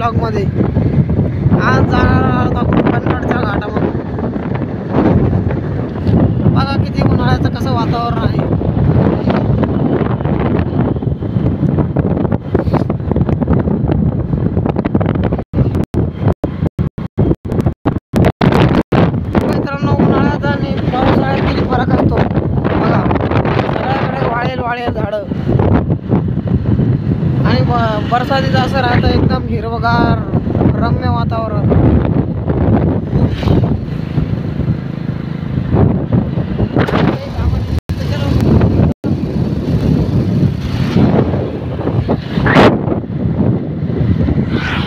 ब्लॉगमध्ये. आज जाणार आहोत आपण कन्नडच्या घाटामध्ये. बघा किती उन्हाळ्याचं कसं वातावरण आहे. मित्रांनो, उन्हाळ्यात आणि पावसाळ्यात किती फरक असतो बघा. सगळ्याकडे वाळेल वाळेल झाडं आणि बरसातीचं असं राहतं एकदम हिरवगार रम्य वातावरण.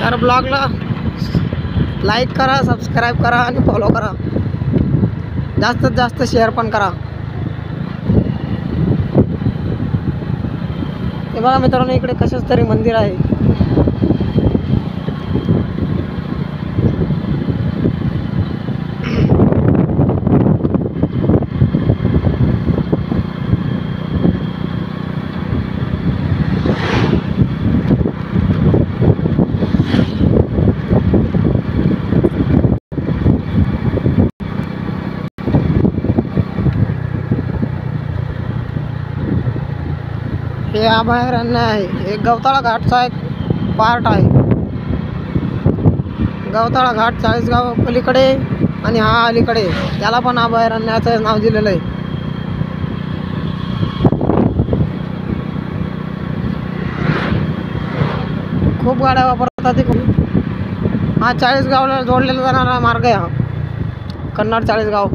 तर ब्लॉगला लाईक करा, सबस्क्राईब करा आणि फॉलो करा. जास्तीत जास्त शेअर पण करा. हे बघा मित्रांनो, इकडे कशाच तरी मंदिर आहे. हे अभयारण्य आहे. हे गवताळा घाटचा एक पार्ट आहे. गवताळा घाट 40 गाव पलीकडे आणि हा अलीकडे. त्याला पण अभयारण्याचं नाव दिलेलं आहे. खूप गाड्या वापरतात तिकडून. हा 40 गावला जोडलेला जाणारा मार्ग आहे हा, कन्नड 40 गाव.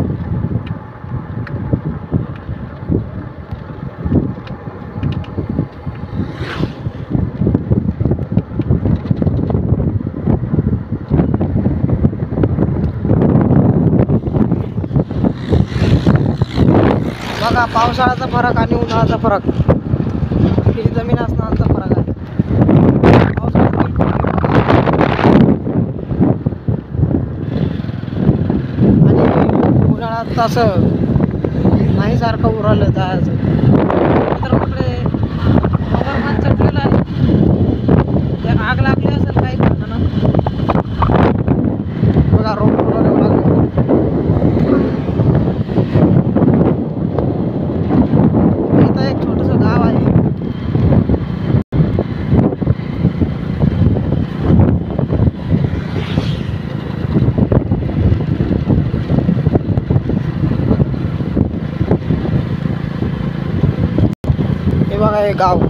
बघा पावसाळ्याचा फरक आणि उन्हाळ्याचा फरक. ही जमीन असण्याचा फरक आहे. पावसाळ्यात आणि उन्हाळ्यात तसं नाही सारखं उरालं जायचं. तर इकडे हवामान चटलेलं आहे. त्यात आग लागली असेल काही करताना. बघा रोड लागले. एक छोटंसं गाव आहे. हे बघा हे गाव.